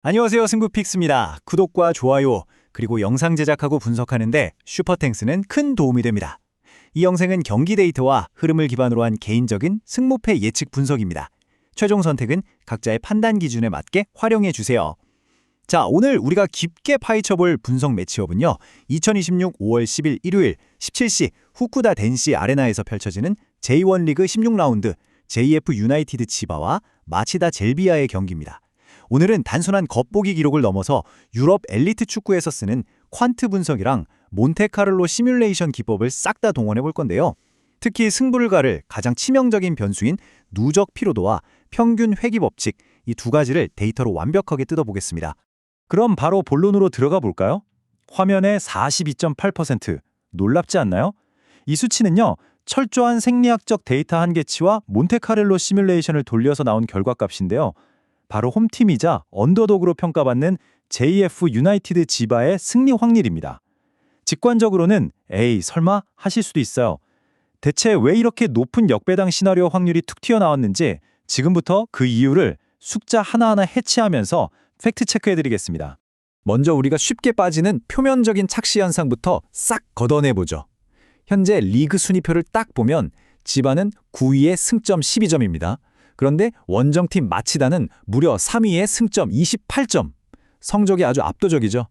안녕하세요, 승부픽스입니다. 구독과 좋아요, 그리고 영상 제작하고 분석하는데 슈퍼탱스는 큰 도움이 됩니다. 이 영상은 경기 데이터와 흐름을 기반으로 한 개인적인 승무패 예측 분석입니다. 최종 선택은 각자의 판단 기준에 맞게 활용해 주세요. 자, 오늘 우리가 깊게 파헤쳐볼 분석 매치업은요. 2026 5월 10일 일요일 17시 후쿠다 덴시 아레나에서 펼쳐지는 J1 리그 16라운드 JF 유나이티드 치바와 마치다 젤비아의 경기입니다. 오늘은 단순한 겉보기 기록을 넘어서 유럽 엘리트 축구에서 쓰는 퀀트 분석이랑 몬테카를로 시뮬레이션 기법을 싹 다 동원해 볼 건데요. 특히 승부를 가를 가장 치명적인 변수인 누적 피로도와 평균 회귀 법칙, 이 두 가지를 데이터로 완벽하게 뜯어보겠습니다. 그럼 바로 본론으로 들어가 볼까요? 화면에 42.8%, 놀랍지 않나요? 이 수치는요, 철저한 생리학적 데이터 한계치와 몬테카를로 시뮬레이션을 돌려서 나온 결과값인데요. 바로 홈팀이자 언더독으로 평가받는 JF 유나이티드 지바의 승리 확률입니다. 직관적으로는 에이 설마 하실 수도 있어요. 대체 왜 이렇게 높은 역배당 시나리오 확률이 툭 튀어나왔는지 지금부터 그 이유를 숫자 하나하나 해치하면서 팩트 체크해드리겠습니다. 먼저 우리가 쉽게 빠지는 표면적인 착시 현상부터 싹 걷어내보죠. 현재 리그 순위표를 딱 보면 지바는 9위에 승점 12점입니다. 그런데 원정팀 마치다는 무려 3위에 승점 28점. 성적이 아주 압도적이죠.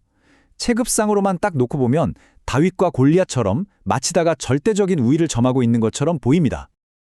체급상으로만 딱 놓고 보면 다윗과 골리앗처럼 마치다가 절대적인 우위를 점하고 있는 것처럼 보입니다.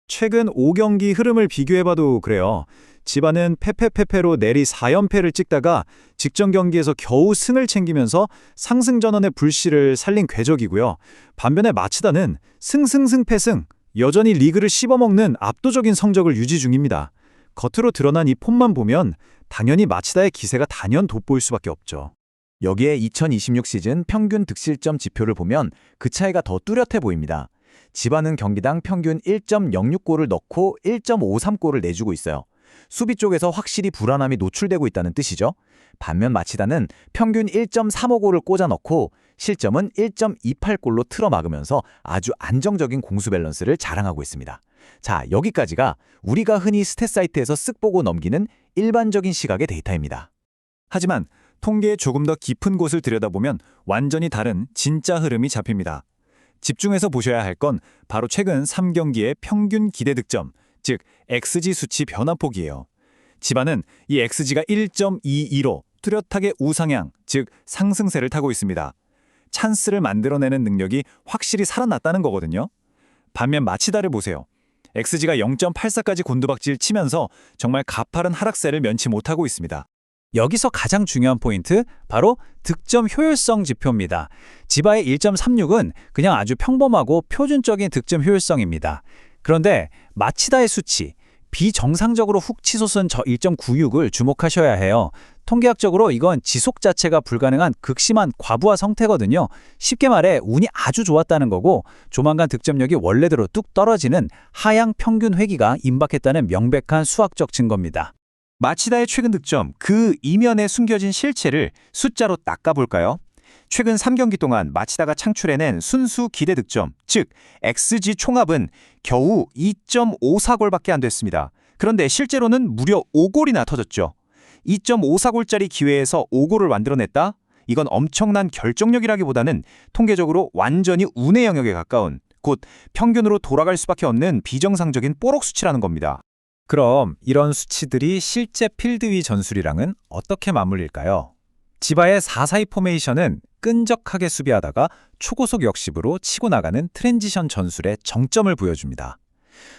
최근 5경기 흐름을 비교해봐도 그래요. 지바는 페페페페로 내리 4연패를 찍다가 직전 경기에서 겨우 승을 챙기면서 상승전환의 불씨를 살린 궤적이고요. 반면에 마치다는 승승승패승, 여전히 리그를 씹어먹는 압도적인 성적을 유지 중입니다. 겉으로 드러난 이 폼만 보면 당연히 마치다의 기세가 단연 돋보일 수밖에 없죠. 여기에 2026 시즌 평균 득실점 지표를 보면 그 차이가 더 뚜렷해 보입니다. 지바는 경기당 평균 1.06골을 넣고 1.53골을 내주고 있어요. 수비 쪽에서 확실히 불안함이 노출되고 있다는 뜻이죠. 반면 마치다는 평균 1.35골을 꽂아 넣고 실점은 1.28골로 틀어막으면서 아주 안정적인 공수 밸런스를 자랑하고 있습니다. 자, 여기까지가 우리가 흔히 스탯 사이트에서 쓱 보고 넘기는 일반적인 시각의 데이터입니다. 하지만 통계의 조금 더 깊은 곳을 들여다보면 완전히 다른 진짜 흐름이 잡힙니다. 집중해서 보셔야 할 건 바로 최근 3경기의 평균 기대 득점, 즉 XG 수치 변화폭이에요. 지바는 이 XG가 1.22로 뚜렷하게 우상향, 즉 상승세를 타고 있습니다. 찬스를 만들어내는 능력이 확실히 살아났다는 거거든요. 반면 마치다를 보세요. XG가 0.84까지 곤두박질 치면서 정말 가파른 하락세를 면치 못하고 있습니다. 여기서 가장 중요한 포인트, 바로 득점 효율성 지표입니다. 지바의 1.36은 그냥 아주 평범하고 표준적인 득점 효율성입니다. 그런데 마치다의 수치, 비정상적으로 훅 치솟은 저 1.96을 주목하셔야 해요. 통계학적으로 이건 지속 자체가 불가능한 극심한 과부하 상태거든요. 쉽게 말해 운이 아주 좋았다는 거고 조만간 득점력이 원래대로 뚝 떨어지는 하향 평균 회귀가 임박했다는 명백한 수학적 증거입니다. 마치다의 최근 득점, 그 이면에 숨겨진 실체를 숫자로 닦아볼까요? 최근 3경기 동안 마치다가 창출해낸 순수 기대 득점, 즉 XG 총합은 겨우 2.54골밖에 안 됐습니다. 그런데 실제로는 무려 5골이나 터졌죠. 2.54골짜리 기회에서 5골을 만들어냈다? 이건 엄청난 결정력이라기보다는 통계적으로 완전히 운의 영역에 가까운, 곧 평균으로 돌아갈 수밖에 없는 비정상적인 뽀록 수치라는 겁니다. 그럼 이런 수치들이 실제 필드 위 전술이랑은 어떻게 맞물릴까요? 지바의 4-4-2 포메이션은 끈적하게 수비하다가 초고속 역습으로 치고 나가는 트랜지션 전술의 정점을 보여줍니다.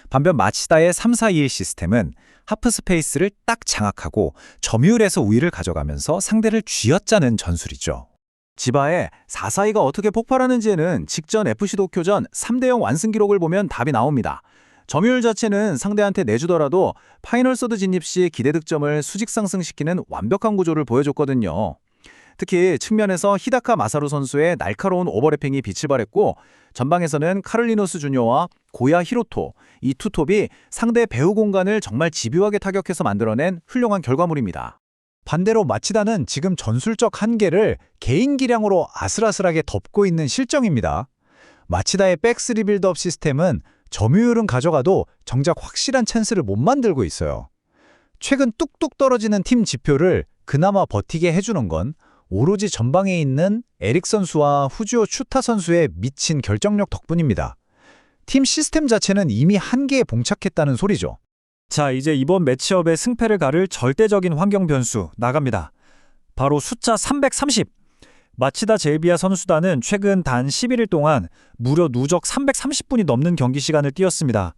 반면 마치다의 3-4-2-1 시스템은 하프 스페이스를 딱 장악하고 점유율에서 우위를 가져가면서 상대를 쥐어짜는 전술이죠. 지바의 4-4-2가 어떻게 폭발하는지에는 직전 FC 도쿄전 3대0 완승 기록을 보면 답이 나옵니다. 점유율 자체는 상대한테 내주더라도 파이널 서드 진입 시 기대 득점을 수직 상승시키는 완벽한 구조를 보여줬거든요. 특히 측면에서 히다카 마사루 선수의 날카로운 오버래핑이 빛을 발했고 전방에서는 카를리노스 주니어와 고야 히로토, 이 투톱이 상대 배후 공간을 정말 집요하게 타격해서 만들어낸 훌륭한 결과물입니다. 반대로 마치다는 지금 전술적 한계를 개인 기량으로 아슬아슬하게 덮고 있는 실정입니다. 마치다의 백스리 빌드업 시스템은 점유율은 가져가도 정작 확실한 찬스를 못 만들고 있어요. 최근 뚝뚝 떨어지는 팀 지표를 그나마 버티게 해주는 건 오로지 전방에 있는 에릭 선수와 후지오 슈타 선수의 미친 결정력 덕분입니다. 팀 시스템 자체는 이미 한계에 봉착했다는 소리죠. 자, 이제 이번 매치업의 승패를 가를 절대적인 환경 변수 나갑니다. 바로 숫자 330. 마치다 젤비아 선수단은 최근 단 11일 동안 무려 누적 330분이 넘는 경기 시간을 뛰었습니다.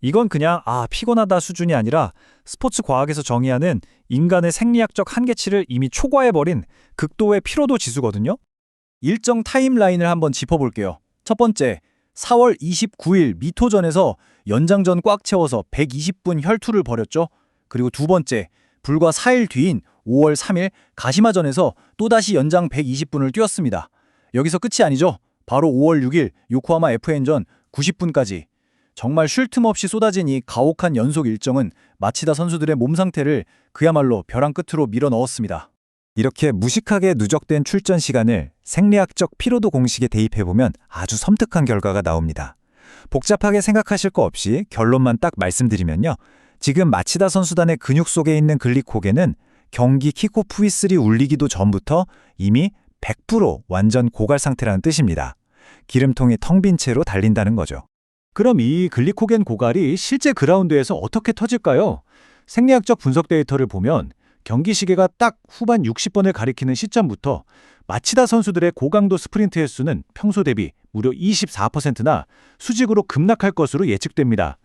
이건 그냥 피곤하다 수준이 아니라 스포츠 과학에서 정의하는 인간의 생리학적 한계치를 이미 초과해버린 극도의 피로도 지수거든요. 일정 타임라인을 한번 짚어볼게요. 첫 번째, 4월 29일 미토전에서 연장전 꽉 채워서 120분 혈투를 벌였죠. 그리고 두 번째, 불과 4일 뒤인 5월 3일 가시마전에서 또다시 연장 120분을 뛰었습니다. 여기서 끝이 아니죠. 바로 5월 6일 요코하마 FN전 90분까지. 정말 쉴 틈 없이 쏟아진 이 가혹한 연속 일정은 마치다 선수들의 몸 상태를 그야말로 벼랑 끝으로 밀어 넣었습니다. 이렇게 무식하게 누적된 출전 시간을 생리학적 피로도 공식에 대입해보면 아주 섬뜩한 결과가 나옵니다. 복잡하게 생각하실 거 없이 결론만 딱 말씀드리면요. 지금 마치다 선수단의 근육 속에 있는 글리코겐은 경기 킥오프 휘슬이 울리기도 전부터 이미 100% 완전 고갈 상태라는 뜻입니다. 기름통이 텅 빈 채로 달린다는 거죠. 그럼 이 글리코겐 고갈이 실제 그라운드에서 어떻게 터질까요? 생리학적 분석 데이터를 보면 경기 시계가 딱 후반 60번을 가리키는 시점부터 마치다 선수들의 고강도 스프린트 횟수는 평소 대비 무려 24%나 수직으로 급락할 것으로 예측됩니다.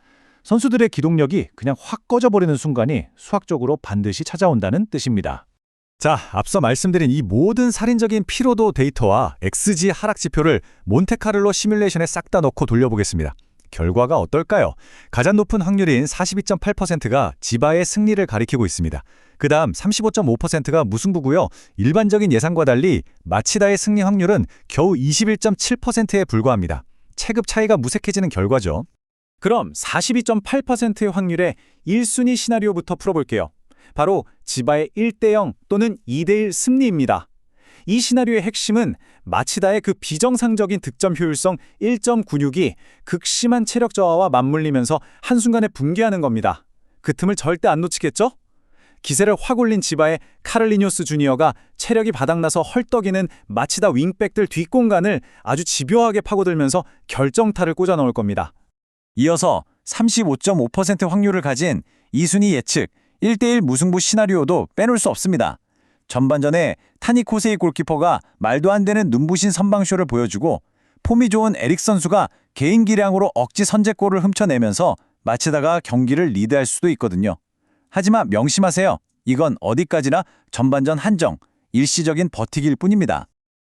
선수들의 기동력이 그냥 확 꺼져버리는 순간이 수학적으로 반드시 찾아온다는 뜻입니다. 자, 앞서 말씀드린 이 모든 살인적인 피로도 데이터와 XG 하락 지표를 몬테카를로 시뮬레이션에 싹 다 넣고 돌려보겠습니다. 결과가 어떨까요? 가장 높은 확률인 42.8%가 지바의 승리를 가리키고 있습니다. 그 다음 35.5%가 무승부고요. 일반적인 예상과 달리 마치다의 승리 확률은 겨우 21.7%에 불과합니다. 체급 차이가 무색해지는 결과죠. 그럼 42.8%의 확률의 1순위 시나리오부터 풀어볼게요. 바로 지바의 1대0 또는 2대1 승리입니다. 이 시나리오의 핵심은 마치다의 그 비정상적인 득점 효율성 1.96이 극심한 체력 저하와 맞물리면서 한순간에 붕괴하는 겁니다. 그 틈을 절대 안 놓치겠죠? 기세를 확 올린 지바의 카를리뇨스 주니어가 체력이 바닥나서 헐떡이는 마치다 윙백들 뒷공간을 아주 집요하게 파고들면서 결정타를 꽂아 넣을 겁니다. 이어서 35.5% 확률을 가진 2순위 예측 1대1 무승부 시나리오도 빼놓을 수 없습니다. 전반전에 타니 코세이 골키퍼가 말도 안 되는 눈부신 선방쇼를 보여주고 폼이 좋은 에릭 선수가 개인 기량으로 억지 선제골을 훔쳐내면서 마치다가 경기를 리드할 수도 있거든요. 하지만 명심하세요. 이건 어디까지나 전반전 한정, 일시적인 버티기일 뿐입니다.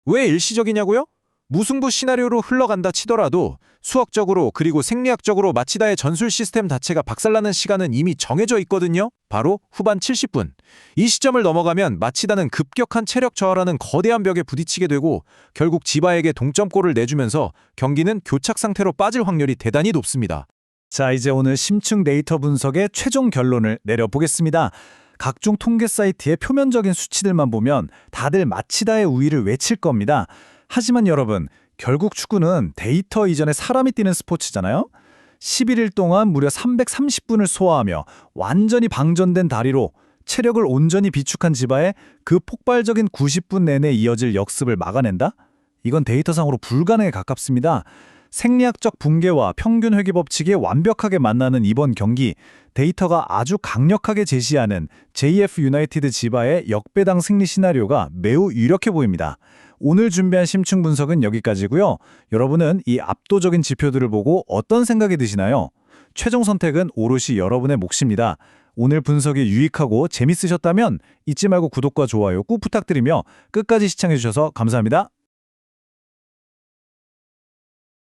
왜 일시적이냐고요? 무승부 시나리오로 흘러간다 치더라도 수학적으로 그리고 생리학적으로 마치다의 전술 시스템 자체가 박살나는 시간은 이미 정해져 있거든요. 바로 후반 70분. 이 시점을 넘어가면 마치다는 급격한 체력 저하라는 거대한 벽에 부딪히게 되고 결국 지바에게 동점골을 내주면서 경기는 교착 상태로 빠질 확률이 대단히 높습니다. 자, 이제 오늘 심층 데이터 분석의 최종 결론을 내려보겠습니다. 각종 통계 사이트의 표면적인 수치들만 보면 다들 마치다의 우위를 외칠 겁니다. 하지만 여러분, 결국 축구는 데이터 이전에 사람이 뛰는 스포츠잖아요. 11일 동안 무려 330분을 소화하며 완전히 방전된 다리로 체력을 온전히 비축한 지바에 그 폭발적인 90분 내내 이어질 역습을 막아낸다? 이건 데이터상으로 불가능에 가깝습니다. 생리학적 붕괴와 평균 회귀 법칙이 완벽하게 만나는 이번 경기, 데이터가 아주 강력하게 제시하는 JF 유나이티드 지바의 역배당 승리 시나리오가 매우 유력해 보입니다. 오늘 준비한 심층 분석은 여기까지고요. 여러분은 이 압도적인 지표들을 보고 어떤 생각이 드시나요? 최종 선택은 오롯이 여러분의 몫입니다. 오늘 분석이 유익하고 재밌으셨다면 잊지 말고 구독과 좋아요 꼭 부탁드리며 끝까지 시청해주셔서 감사합니다.